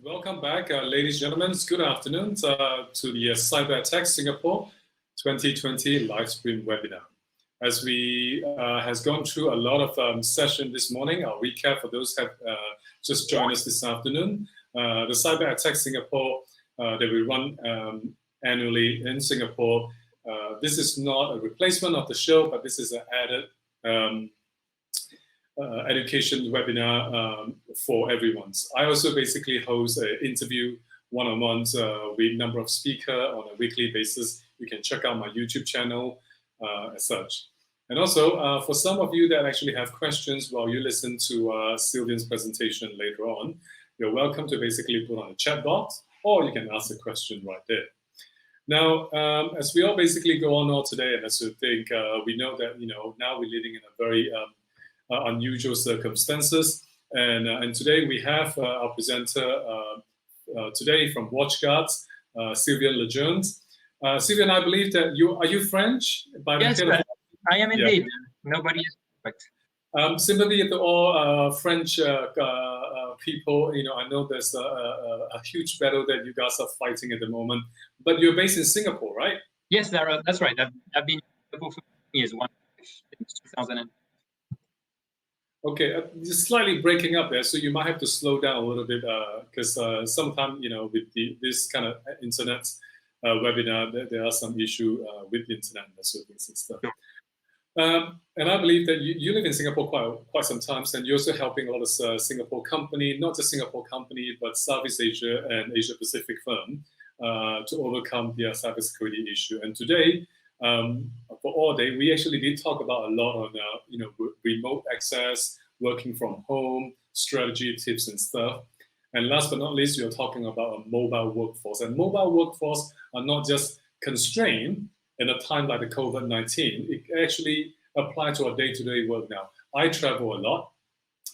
Welcome back, ladies and gentlemen. Good afternoon to the Cyber Attack Singapore 2020 live stream webinar. As we has gone through a lot of session this morning, I'll recap for those who have just joined us this afternoon. The Cyber Attack Singapore that we run annually in Singapore. This is not a replacement of the show, but this is an added education webinar for everyone. I also basically host an interview one-on-ones with a number of speakers on a weekly basis. You can check out my YouTube channel as such. And also, for some of you that actually have questions while you listen to Sylvain's presentation later on, you're welcome to basically put on a chat box, or you can ask a question right there. Now, as we all basically go on all today, and as we think, we know that now we're living in a very unusual circumstances, and today we have our presenter today from WatchGuard, Sylvain Lejeune. Sylvain, I believe that are you French? Yes, I am indeed. Yeah. Nobody is perfect. Sympathy to all French people. I know there's a huge battle that you guys are fighting at the moment, but you're based in Singapore, right? Yes, that's right. I've been in Singapore for years, since 2000. Okay, you're slightly breaking up there, so you might have to slow down a little bit because sometimes, with this kind of internet webinar, there are some issue with the internet and that sort of things and stuff. And I believe that you live in Singapore quite some time, and you're also helping a lot of Singapore company, not just Singapore company, but Southeast Asia and Asia Pacific firm to overcome their cybersecurity issue. And today, for all day, we actually did talk about a lot on remote access, working from home, strategy tips and stuff. And last but not least, we are talking about a mobile workforce. And mobile workforce are not just constrained in a time like the COVID-19. It actually applies to our day-to-day work now. I travel a lot.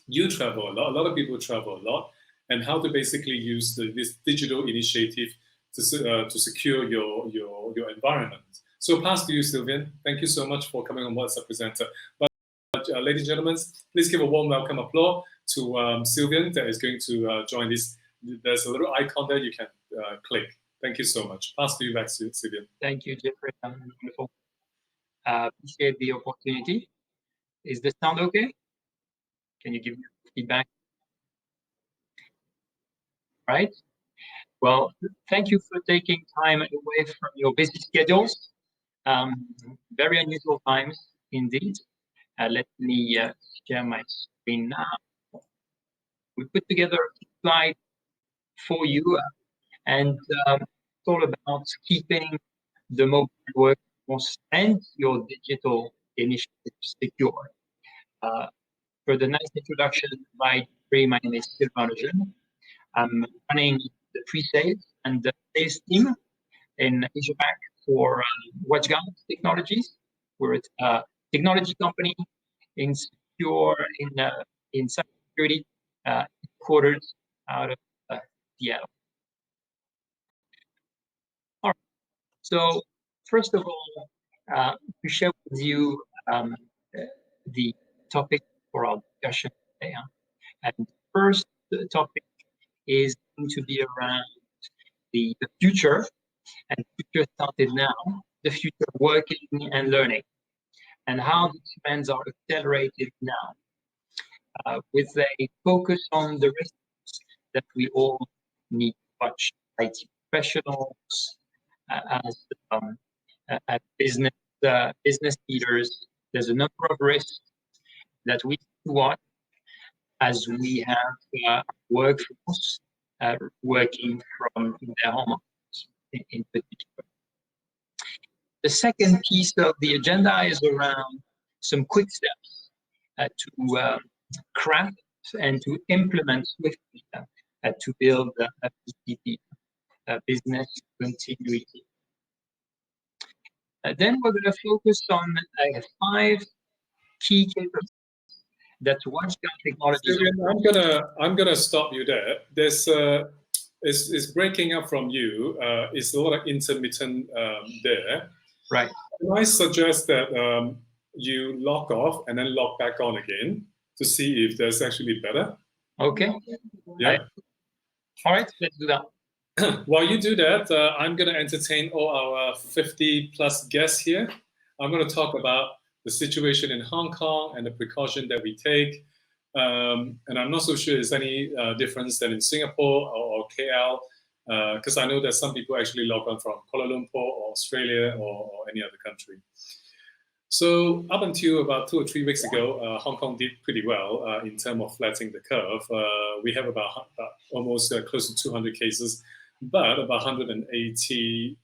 You travel a lot. A lot of people travel a lot. And how to basically use this digital initiative to secure your environment. So pass to you, Sylvain. Thank you so much for coming on board as a presenter. But ladies and gentlemen, please give a warm welcome applause to Sylvain that is going to join this. There's a little icon there you can click. Thank you so much. Pass to you back, Sylvain. Thank you, Jeffrey. Wonderful. Appreciate the opportunity. Is the sound okay? Can you give me feedback? Right. Well, thank you for taking time away from your busy schedules. Very unusual times indeed. Let me share my screen now. We put together a slide for you, And it's all about keeping the mobile workforce and your digital initiatives secure. For the nice introduction, my name is Sylvain Lejeune. I'm running the pre-sales and the sales team in Asia Pac for WatchGuard Technologies. We're a technology company in cybersecurity, headquarters out of Seattle. All right. So first of all, to share with you the topic for our discussion today. And the first topic is going to be around the future, and future started now, the future of working and learning, and how these trends are accelerated now, with a focus on the risks that we all need to watch, IT professionals, as business leaders. There's a number of risks that we need to watch as we have workforce working from their home office in particular. The second piece of the agenda is around some quick steps to craft and to implement swiftly to build a BCP, business continuity. Then we're going to focus on 5 key capabilities that WatchGuard Technologies. I'm gonna stop you there. There's it's breaking up from you. It's a lot of intermittent there. Right. Can I suggest that you log off and then log back on again to see if there's actually better? Okay. Yeah. All right, let's do that. While you do that, I'm going to entertain all our 50 plus guests here. I'm going to talk about the situation in Hong Kong and the precaution that we take. And I'm not so sure there's any difference than in Singapore or KL, because I know that some people actually log on from Kuala Lumpur or Australia or any other country. So up until about 2 or 3 weeks ago, Hong Kong did pretty well in terms of flattening the curve. We have about almost close to 200 cases, but about 180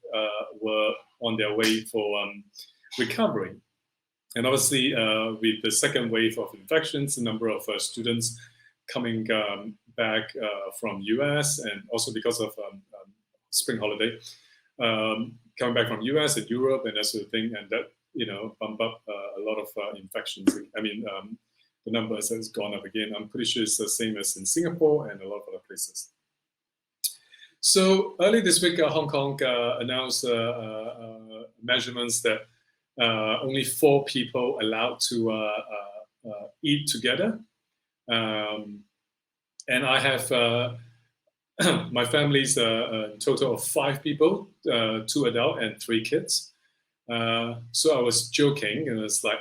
were on their way for recovery. And obviously, with the second wave of infections, the number of students coming back from US, and also because of spring holiday, coming back from US and Europe and that sort of thing, and that bump up a lot of infections. I mean, the numbers has gone up again. I'm pretty sure it's the same as in Singapore and a lot of other places. So early this week, Hong Kong announced measurements that only 4 people allowed to eat together. And I have my family's a total of 5 people, 2 adults and 3 kids. So I was joking, and it's like,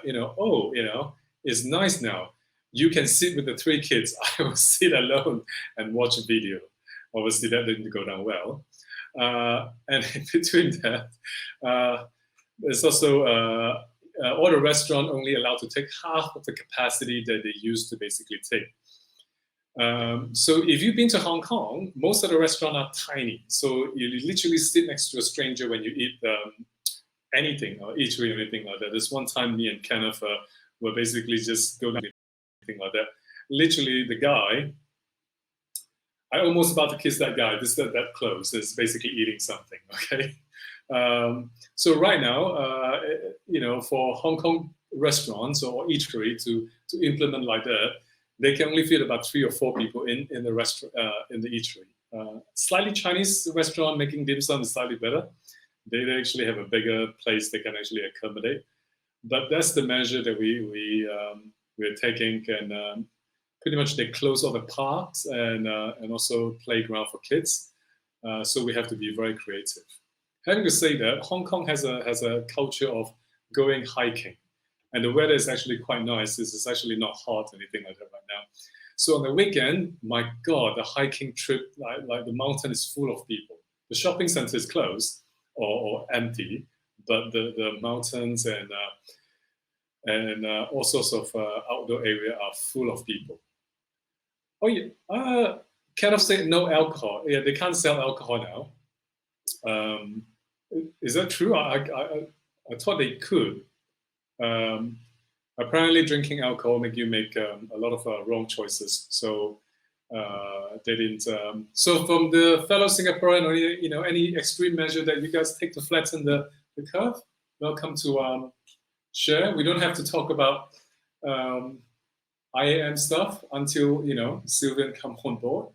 it's nice now. You can sit with the 3 kids. I will sit alone and watch a video. Obviously, that didn't go down well. And in between that, there's also all the restaurants only allowed to take half of the capacity that they used to basically take. So if you've been to Hong Kong, most of the restaurants are tiny. So you literally sit next to a stranger when you eat anything or eatery or anything like that. This one time, me and Kenneth were basically just going anything like that. Literally, the guy, I almost about to kiss that guy. That close is basically eating something. Okay. So right now, for Hong Kong restaurants or eatery to implement like that, they can only fit about 3 or 4 people in the restaurant in the eatery. Slightly Chinese restaurant making dim sum is slightly better. They actually have a bigger place they can actually accommodate. But that's the measure that we're taking, and pretty much they close all the parks and also playground for kids. So we have to be very creative. Having to say that, Hong Kong has a culture of going hiking, and the weather is actually quite nice. It's actually not hot or anything like that right now. So on the weekend, my God, the hiking trip, like the mountain is full of people. The shopping center is closed or empty, but the mountains and all sorts of outdoor area are full of people. Oh yeah, kind of say no alcohol. Yeah, they can't sell alcohol now. Is that true? I thought they could. Apparently, drinking alcohol make you make a lot of wrong choices. So they didn't. So from the fellow Singaporean, or any extreme measure that you guys take to flatten the curve, welcome to share. We don't have to talk about IAM stuff until Sylvain come on board.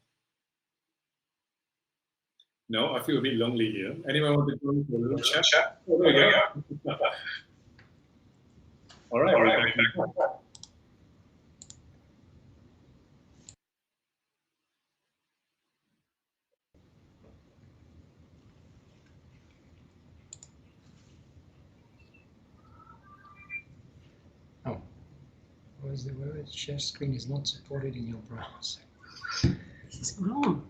No, I feel a bit lonely here. Anyone want to join the little chat? Oh, there we go. All right. Oh, where's the share screen is not supported in your browser? It's gone.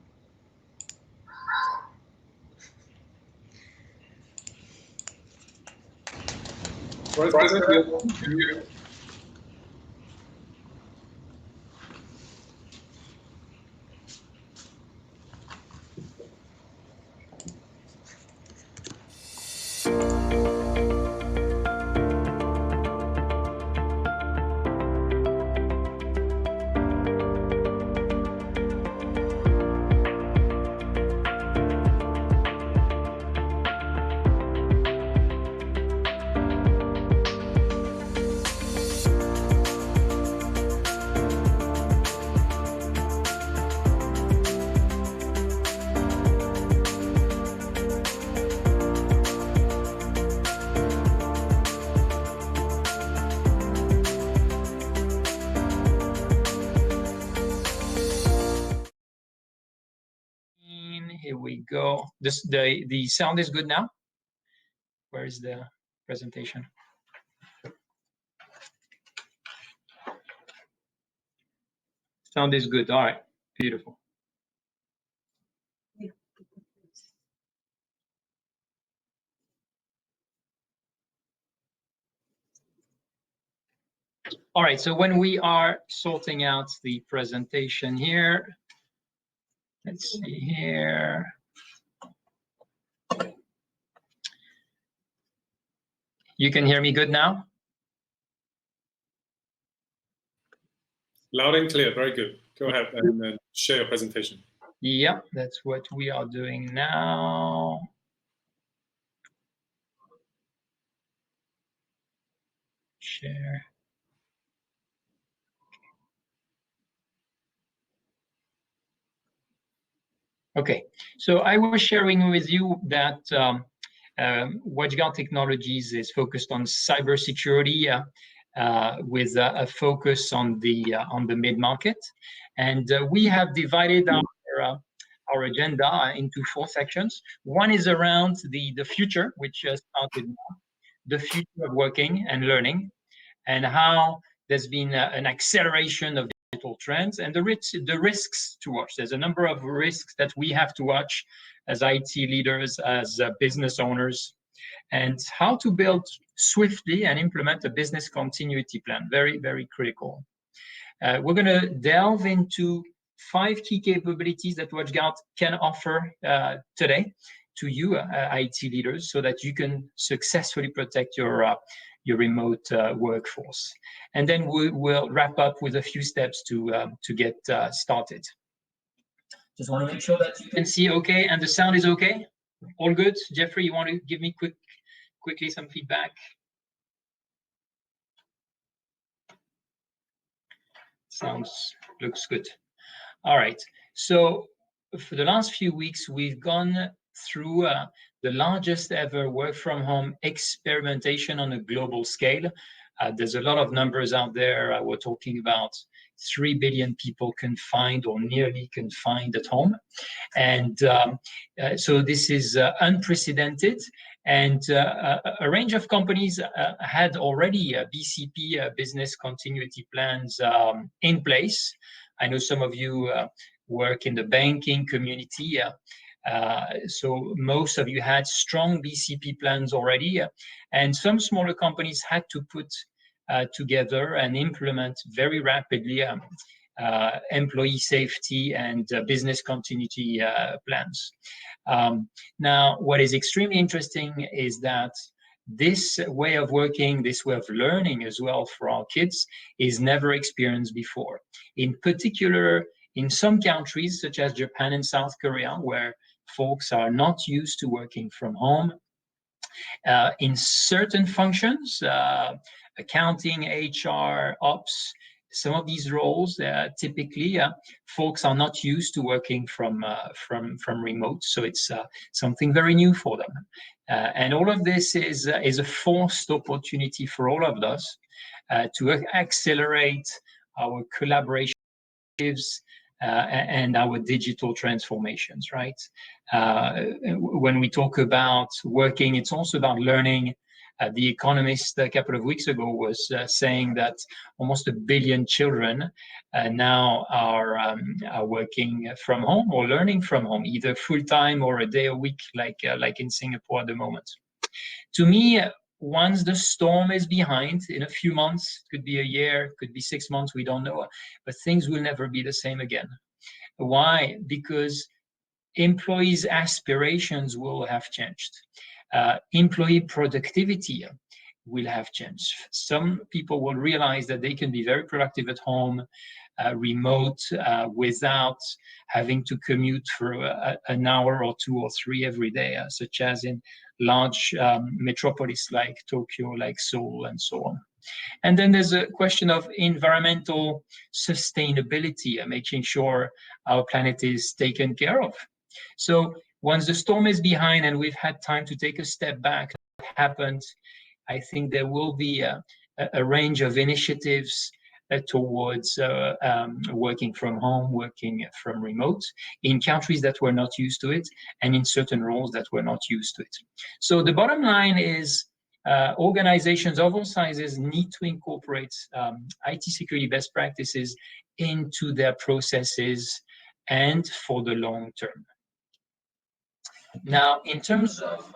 Here we go. The sound is good now. Where is the presentation? Sound is good. All right, beautiful. All right, so when we are sorting out the presentation here, let's see here. You can hear me good now? Loud and clear. Very good. Go ahead and share your presentation. Yeah, that's what we are doing now. Share. Okay, so I was sharing with you that WatchGuard Technologies is focused on cybersecurity with a focus on the mid-market, and we have divided our agenda into 4 sections. One is around the future, which started now, the future of working and learning, and how there's been an acceleration of digital trends and the risks to watch. There's a number of risks that we have to watch as IT leaders, as business owners, and how to build swiftly and implement a business continuity plan. Very, very critical. We're going to delve into 5 key capabilities that WatchGuard can offer today to you, IT leaders, so that you can successfully protect your remote workforce. And then we will wrap up with a few steps to get started. Just want to make sure that you can see okay and the sound is okay. All good? Jeffrey, you want to give me quickly some feedback? Looks good. All right. So for the last few weeks, we've gone through the largest ever work from home experimentation on a global scale. There's a lot of numbers out there. We're talking about 3 billion people confined or nearly confined at home. And so this is unprecedented. And a range of companies had already BCP, business continuity plans in place. I know some of you work in the banking community. So most of you had strong BCP plans already. And some smaller companies had to put together and implement very rapidly employee safety and business continuity plans. Now, what is extremely interesting is that this way of working, this way of learning as well for our kids is never experienced before. In particular, in some countries such as Japan and South Korea, where folks are not used to working from home, in certain functions, accounting, HR, ops, some of these roles, typically, folks are not used to working from remote, so it's something very new for them. And all of this is a forced opportunity for all of us to accelerate our collaboration and our digital transformations, right? When we talk about working, it's also about learning. The Economist a couple of weeks ago was saying that almost 1 billion children now are working from home or learning from home, either full-time or a day a week, like in Singapore at the moment. To me, once the storm is behind, in a few months, could be a year, could be 6 months, we don't know, but things will never be the same again. Why? Because employees' aspirations will have changed. Employee productivity will have changed. Some people will realize that they can be very productive at home, remote, without having to commute for an hour or 2 or 3 every day, such as in large metropolis like Tokyo, like Seoul, and so on. And then there's a question of environmental sustainability, making sure our planet is taken care of. So once the storm is behind and we've had time to take a step back, what happened, I think there will be a range of initiatives towards working from home, working from remote, in countries that were not used to it, and in certain roles that were not used to it. So the bottom line is, organizations of all sizes need to incorporate IT security best practices into their processes and for the long term. Now, in terms of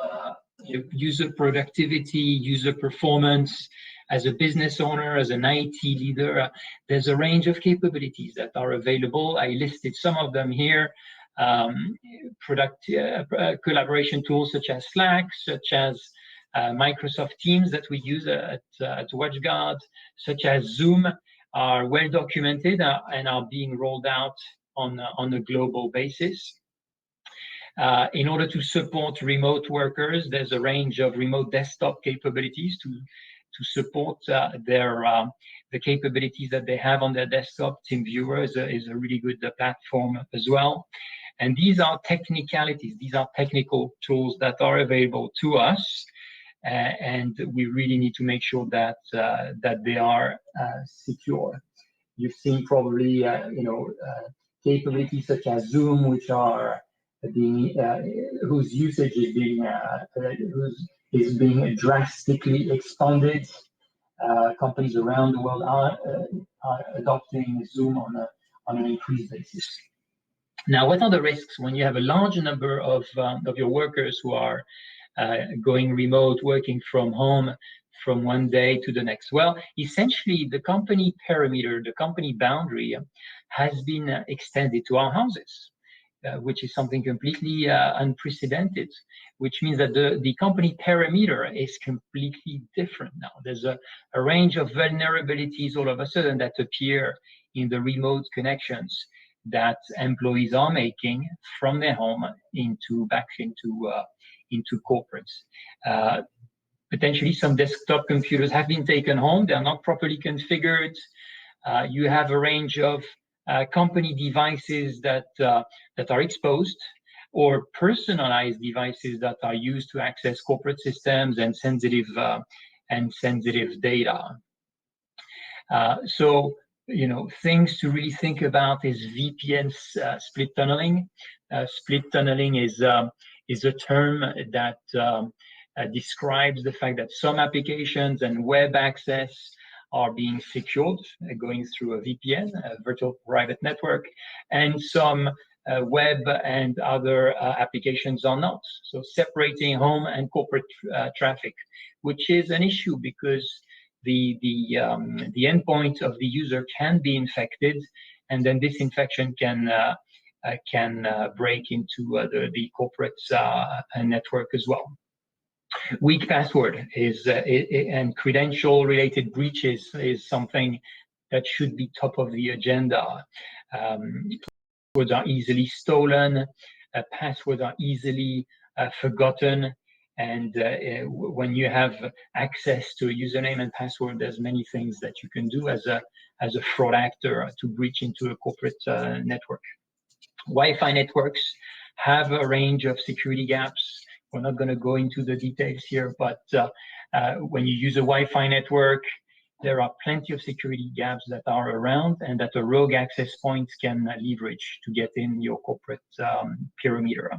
user productivity, user performance, as a business owner, as an IT leader, there's a range of capabilities that are available. I listed some of them here. Collaboration tools such as Slack, such as Microsoft Teams that we use at WatchGuard, such as Zoom, are well documented and are being rolled out on a global basis. In order to support remote workers, there's a range of remote desktop capabilities to support the capabilities that they have on their desktop. TeamViewer is a really good platform as well. And these are technicalities, these are technical tools that are available to us. And we really need to make sure that they are secure. You've seen probably capabilities such as Zoom, which are whose usage is being drastically expanded. Companies around the world are adopting Zoom on an increased basis. Now, what are the risks when you have a large number of your workers who are going remote, working from home from one day to the next? Well, essentially, the company perimeter, the company boundary has been extended to our houses, which is something completely unprecedented, which means that the company perimeter is completely different now. There's a range of vulnerabilities all of a sudden that appear in the remote connections that employees are making from their home back into corporates. Potentially some desktop computers have been taken home, they're not properly configured. You have a range of company devices that are exposed, or personalized devices that are used to access corporate systems and sensitive data. So, things to really think about is VPN split tunneling. Split tunneling is a term that describes the fact that some applications and web access are being secured, going through a VPN, a virtual private network, and some web and other applications are not. So separating home and corporate traffic, which is an issue because the endpoint of the user can be infected, and then this infection can break into the corporate network as well. Weak password and credential-related breaches is something that should be top of the agenda. Passwords are easily stolen, passwords are easily forgotten, and when you have access to a username and password, there's many things that you can do as a fraud actor to breach into a corporate network. Wi-Fi networks have a range of security gaps. We're not going to go into the details here, but when you use a Wi-Fi network, there are plenty of security gaps that are around and that a rogue access point can leverage to get in your corporate perimeter.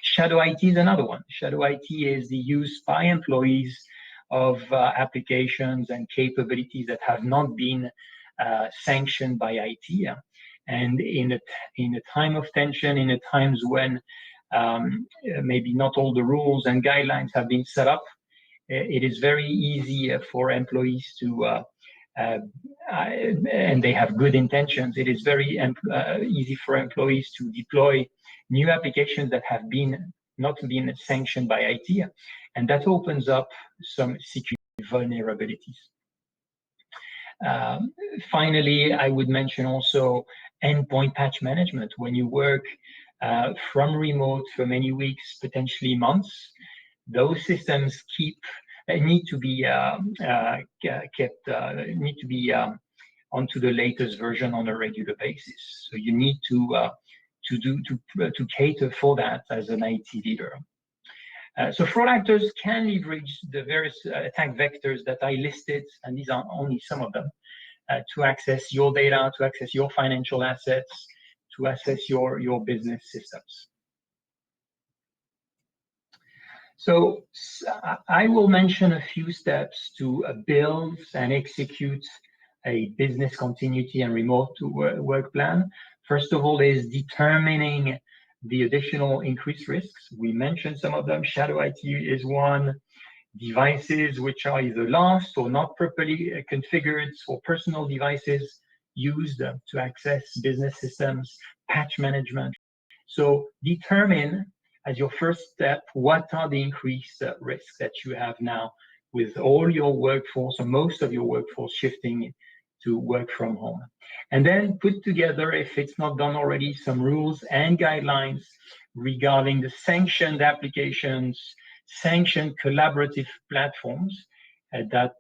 Shadow IT is another one. Shadow IT is the use by employees of applications and capabilities that have not been sanctioned by IT. And in a time of tension, in a times when maybe not all the rules and guidelines have been set up, it is very easy for employees to, and they have good intentions, it is very easy for employees to deploy new applications that have not been sanctioned by IT, and that opens up some security vulnerabilities. Finally, I would mention also endpoint patch management. When you work from remote for many weeks, potentially months, those systems need to be onto the latest version on a regular basis. So you need to cater for that as an IT leader. So fraud actors can leverage the various attack vectors that I listed, and these are only some of them, to access your data, to access your financial assets, to access your business systems. So I will mention a few steps to build and execute a business continuity and remote work plan. First of all is determining the additional increased risks. We mentioned some of them. Shadow IT is one. Devices which are either lost or not properly configured, for personal devices used to access business systems, patch management. So determine as your first step, what are the increased risks that you have now with all your workforce or most of your workforce shifting to work from home. And then put together, if it's not done already, some rules and guidelines regarding the sanctioned applications, sanctioned collaborative platforms that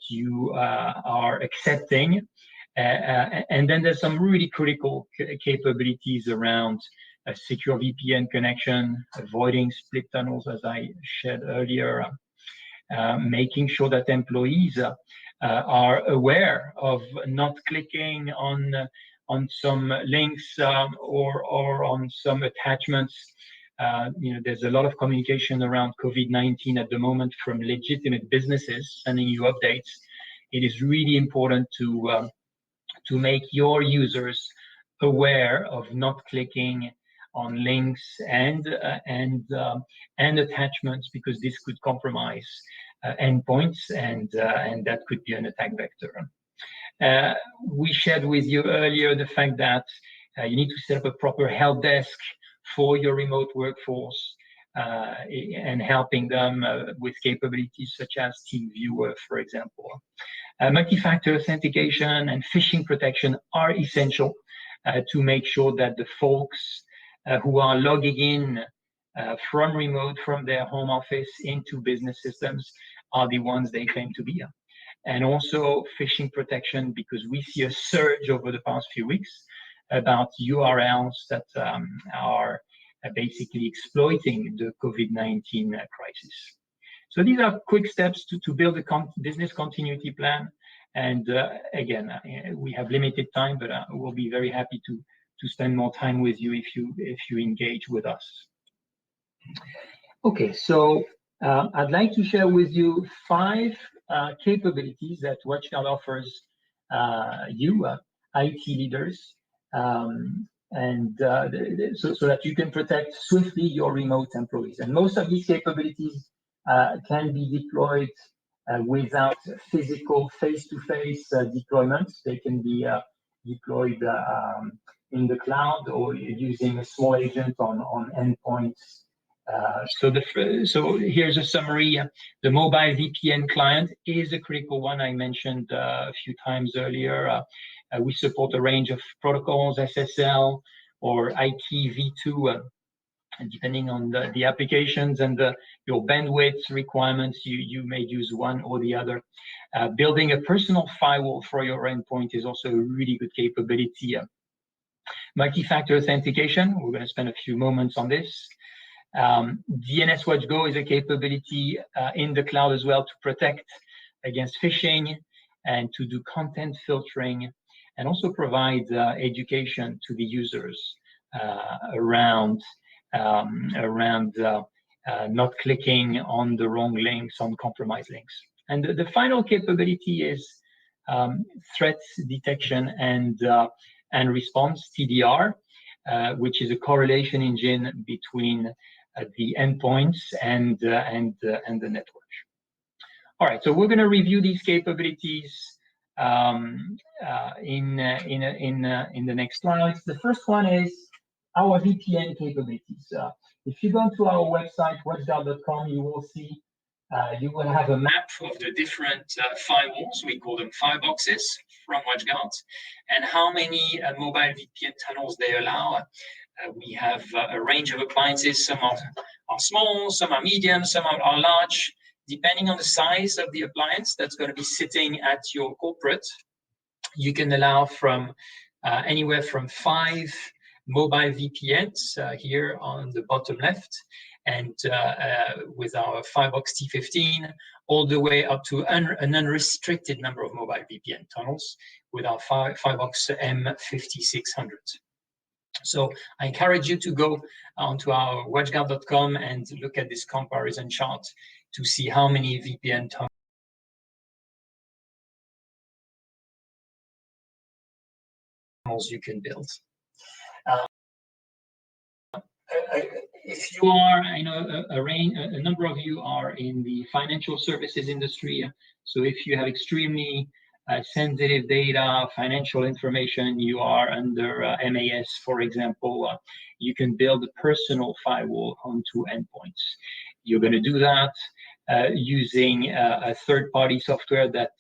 you are accepting. And then there's some really critical capabilities around a secure VPN connection, avoiding split tunnels, as I shared earlier, making sure that employees are aware of not clicking on some links or on some attachments. There's a lot of communication around COVID-19 at the moment from legitimate businesses sending you updates. It is really important to make your users aware of not clicking on links and attachments, because this could compromise endpoints, and that could be an attack vector. We shared with you earlier the fact that you need to set up a proper help desk for your remote workforce and helping them with capabilities such as TeamViewer, for example. Multi-factor authentication and phishing protection are essential to make sure that the folks who are logging in from remote, from their home office into business systems are the ones they claim to be. And also phishing protection, because we see a surge over the past few weeks about URLs that are basically exploiting the COVID-19 crisis. So these are quick steps to build a business continuity plan. And again, we have limited time, but we'll be very happy to spend more time with you if you engage with us. Okay, so I'd like to share with you 5 capabilities that WatchGuard offers you, IT leaders, so that you can protect swiftly your remote employees. And most of these capabilities can be deployed without physical face-to-face deployments. They can be deployed in the cloud or using a small agent on endpoints. So here's a summary. The mobile VPN client is a critical one. I mentioned a few times earlier. We support a range of protocols, SSL or IPv2, depending on the applications and your bandwidth requirements. You may use one or the other. Building a personal firewall for your endpoint is also a really good capability. Multi-factor authentication, we're going to spend a few moments on this. DNS WatchGuard is a capability in the cloud as well to protect against phishing and to do content filtering, and also provide education to the users around not clicking on the wrong links, on compromised links. And the final capability is threat detection and response, TDR, which is a correlation engine between the endpoints and the network. All right, so we're going to review these capabilities in the next slides. The first one is our VPN capabilities. If you go to our website, WatchGuard.com, you will see you will have a map of the different firewalls. We call them fireboxes from WatchGuard, and how many mobile VPN tunnels they allow. We have a range of appliances. Some are small, some are medium, some are large. Depending on the size of the appliance that's going to be sitting at your corporate, you can allow from anywhere from 5 mobile VPNs here on the bottom left, and with our Firebox T15, all the way up to an unrestricted number of mobile VPN tunnels with our Firebox M5600. So I encourage you to go onto our WatchGuard.com and look at this comparison chart to see how many VPN tunnels you can build. If you are, I know a number of you are in the financial services industry. So if you have extremely sensitive data, financial information, you are under MAS, for example, you can build a personal firewall onto endpoints. You're going to do that using a third-party software that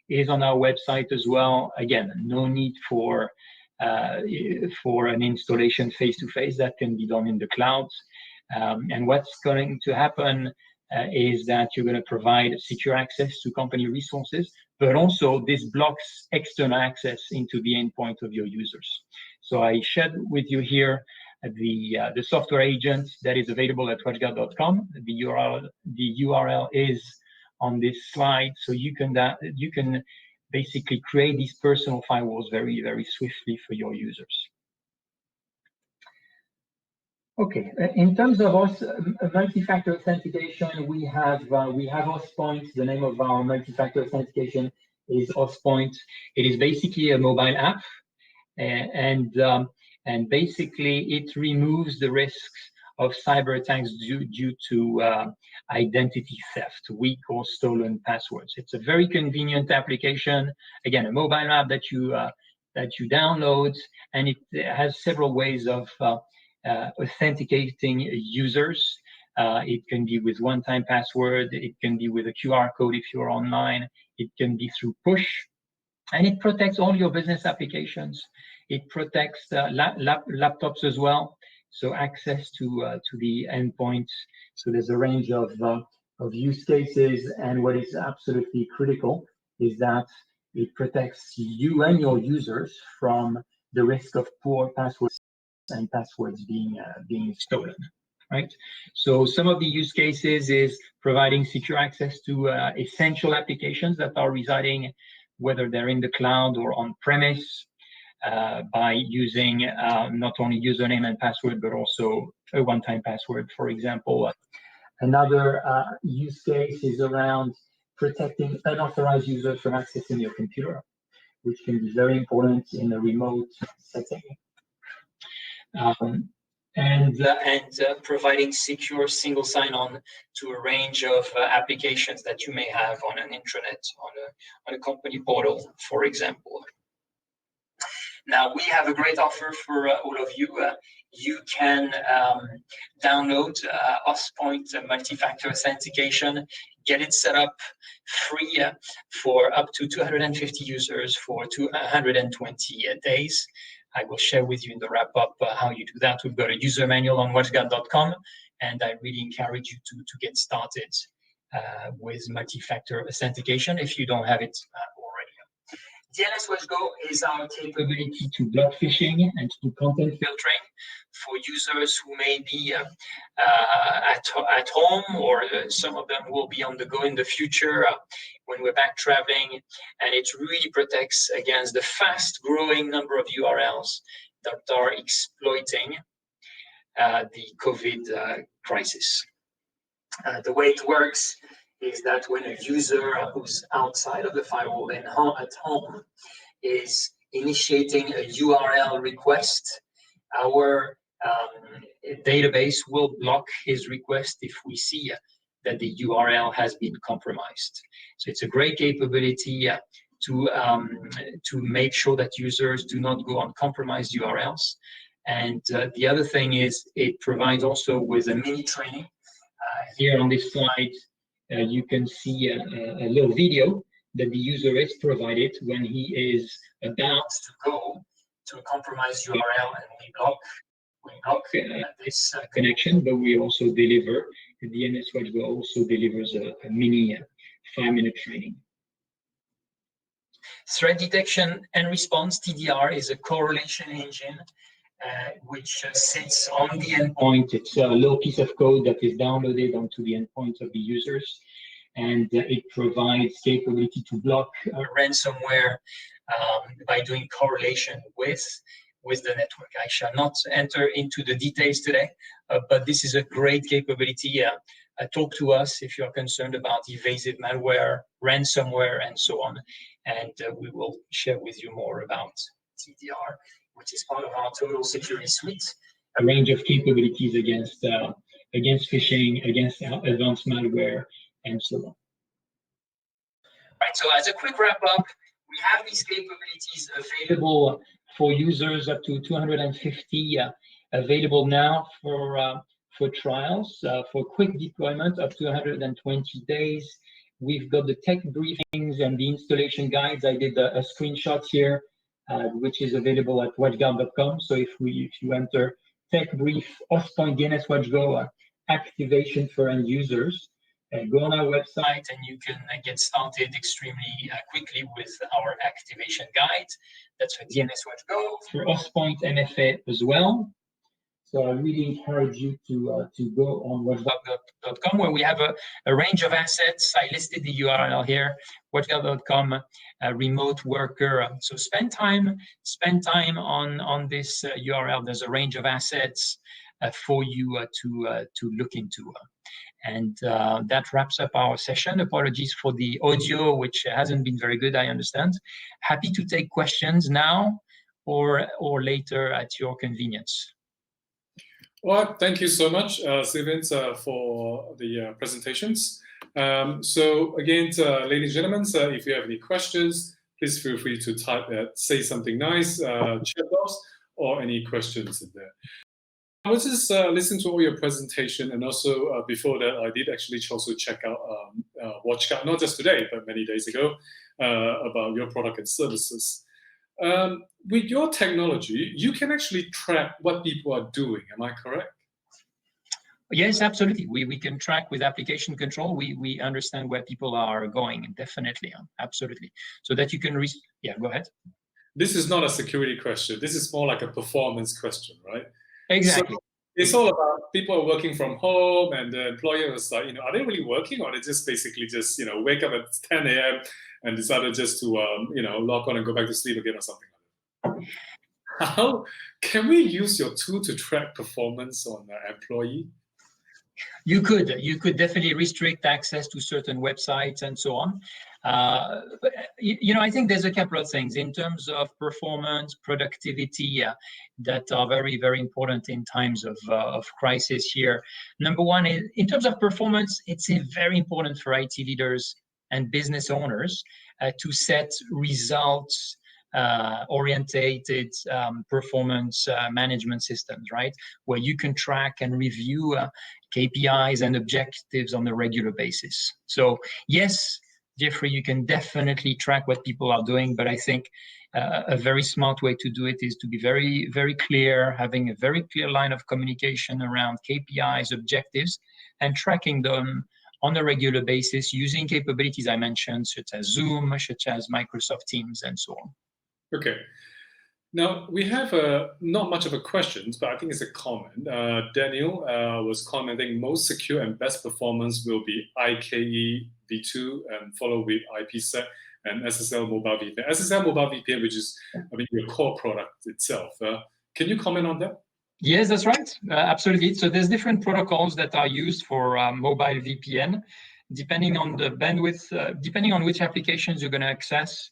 is on our website as well. Again, no need for an installation face-to-face. That can be done in the cloud. And what's going to happen is that you're going to provide secure access to company resources, but also this blocks external access into the endpoint of your users. So I shared with you here the software agent that is available at WatchGuard.com. The URL is on this slide, so you can basically create these personal firewalls very, very swiftly for your users. Okay, in terms of multi-factor authentication, we have Authpoint. The name of our multi-factor authentication is Authpoint. It is basically a mobile app, and basically it removes the risks of cyber attacks due to identity theft, weak or stolen passwords. It's a very convenient application. Again, a mobile app that you download, and it has several ways of authenticating users. It can be with one-time password. It can be with a QR code if you're online. It can be through push, and it protects all your business applications. It protects laptops as well. So access to the endpoints. So there's a range of use cases, and what is absolutely critical is that it protects you and your users from the risk of poor passwords and passwords being stolen, right? So some of the use cases is providing secure access to essential applications that are residing, whether they're in the cloud or on premise, by using not only username and password, but also a one-time password, for example. Another use case is around protecting unauthorized users from accessing your computer, which can be very important in a remote setting. and providing secure single sign-on to a range of applications that you may have on an intranet, on a company portal, for example. Now, we have a great offer for all of you. You can download Authpoint multi-factor authentication, get it set up free for up to 250 users for 220 days. I will share with you in the wrap-up how you do that. We've got a user manual on WatchGuard.com, and I really encourage you to get started with multi-factor authentication if you don't have it already. DNS WatchGo is our capability to block phishing and to do content filtering for users who may be at home, or some of them will be on the go in the future when we're back traveling. And it really protects against the fast-growing number of URLs that are exploiting the COVID crisis. The way it works is that when a user who's outside of the firewall and at home is initiating a URL request, our database will block his request if we see that the URL has been compromised. So it's a great capability to make sure that users do not go on compromised URLs. And the other thing is it provides also with a mini training. Here on this slide, you can see a little video that the user is provided when he is about to go to a compromised URL, and we block this connection, but we also deliver, the DNS WatchGuard also delivers a mini 5-minute training. Threat detection and response, TDR, is a correlation engine which sits on the endpoint. It's a little piece of code that is downloaded onto the endpoint of the users, and it provides capability to block ransomware by doing correlation with the network. I shall not enter into the details today, but this is a great capability. Talk to us if you're concerned about evasive malware, ransomware, and so on, and we will share with you more about TDR, which is part of our total security suite, a range of capabilities against phishing, against advanced malware, and so on. Right, so as a quick wrap up, we have these capabilities available for users, up to 250 available now for trials, for quick deployment up to 120 days. We've got the tech briefings and the installation guides. I did a screenshot here, which is available at WatchGuard.com. So if you enter tech brief, Authpoint DNS WatchGo activation for end users, go on our website and you can get started extremely quickly with our activation guide. That's for DNS WatchGo, for Authpoint MFA as well. So I really encourage you to go on WatchGuard.com, where we have a range of assets. I listed the URL here, WatchGuard.com, remote worker. So spend time on this URL. There's a range of assets for you to look into. And that wraps up our session. Apologies for the audio, which hasn't been very good, I understand. Happy to take questions now or later at your convenience. Well, thank you so much, Sylvain, for the presentations. So again, ladies and gentlemen, if you have any questions, please feel free to type say something nice, chat box, or any questions in there. I was just listening to all your presentation, and also before that, I did actually also check out WatchGuard, not just today, but many days ago, about your product and services. With your technology, you can actually track what people are doing. Am I correct? Yes, absolutely. We can track with application control. We understand where people are going, definitely, absolutely. So that you can yeah, go ahead. This is not a security question. This is more like a performance question, right? Exactly. So it's all about people are working from home, and the employer is like, are they really working, or they just basically just, wake up at 10 a.m. and decided just to, log on and go back to sleep again or something like that. How can we use your tool to track performance on an employee? You could definitely restrict access to certain websites and so on. But, you know, I think there's a couple of things in terms of performance, productivity that are very, very important in times of crisis here. Number one is in terms of performance, it's very important for IT leaders and business owners to set results orientated performance management systems, right? Where you can track and review KPIs and objectives on a regular basis. So yes, Jeffrey, you can definitely track what people are doing, but I think a very smart way to do it is to be very, very clear, having a very clear line of communication around KPIs, objectives, and tracking them on a regular basis using capabilities I mentioned, such as Zoom, such as Microsoft Teams, and so on. Okay. Now, we have not much of a question, but I think it's a comment. Daniel was commenting, most secure and best performance will be IKE v2 and followed with IPsec and SSL mobile VPN. SSL mobile VPN, which is, I mean, your core product itself. Can you comment on that? Yes, that's right. Absolutely. So there's different protocols that are used for mobile VPN, depending on the bandwidth, depending on which applications you're going to access.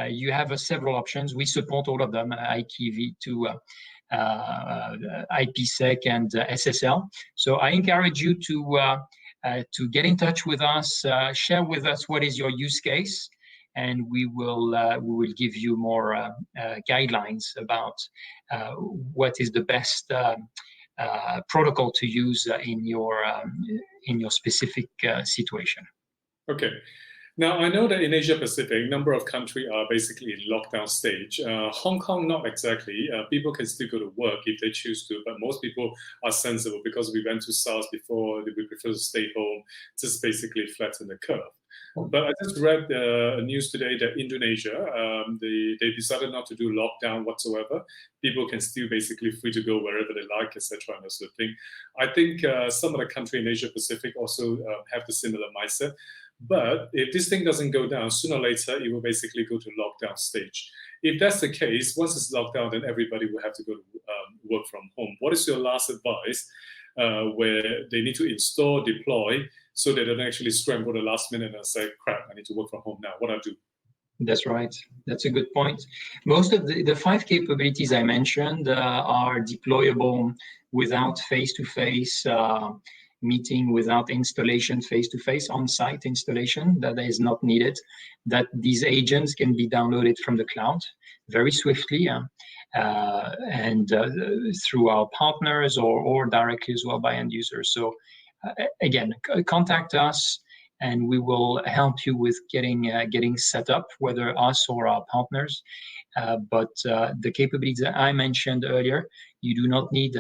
You have several options. We support all of them, IKV2, IPsec, and SSL. So I encourage you to get in touch with us, share with us what is your use case, and we will give you more guidelines about what is the best protocol to use in your specific situation. Okay. Now, I know that in Asia Pacific, a number of countries are basically in lockdown stage. Hong Kong, not exactly. People can still go to work if they choose to, but most people are sensible because we went to SARS before, we prefer to stay home, just basically flatten the curve. But I just read the news today that Indonesia, they decided not to do lockdown whatsoever. People can still basically free to go wherever they like, etc. and that sort of thing. I think some of the countries in Asia Pacific also have the similar mindset. But if this thing doesn't go down, sooner or later, it will basically go to lockdown stage. If that's the case, once it's locked down, then everybody will have to go to work from home. What is your last advice where they need to install, deploy, so they don't actually scramble the last minute and say, crap, I need to work from home now. What do I do? That's right. That's a good point. Most of the 5 capabilities I mentioned are deployable without face-to-face meeting, without installation face-to-face, on-site installation that is not needed, that these agents can be downloaded from the cloud very swiftly and through our partners or directly as well by end users. So again, contact us and we will help you with getting set up, whether us or our partners. But the capabilities that I mentioned earlier, you do not need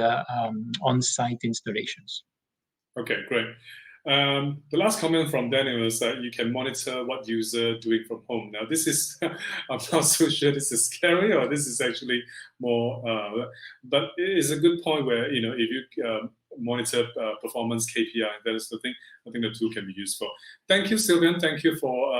on-site installations. Okay, great. The last comment from Daniel is that you can monitor what user doing from home. Now, this is, I'm not so sure this is scary or this is actually more, but it is a good point where, you know, if you monitor performance KPI, that is the thing, I think the tool can be useful. Thank you, Sylvain. Thank you for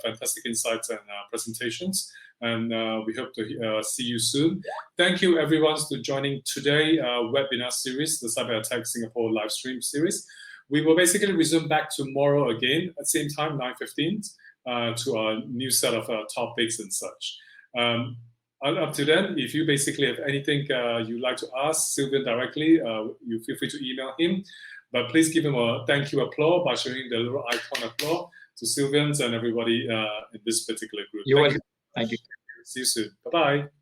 fantastic insights and presentations. And we hope to see you soon. Thank you, everyone, for joining today webinar series, the Cyber Attack Singapore live stream series. We will basically resume back tomorrow again at the same time, 9:15, to our new set of topics and such. Up to then, if you basically have anything you'd like to ask Sylvain directly, you feel free to email him. But please give him a thank you applause by showing the little icon applause to Sylvain and everybody in this particular group. You're welcome. Thank you. See you soon. Bye-bye.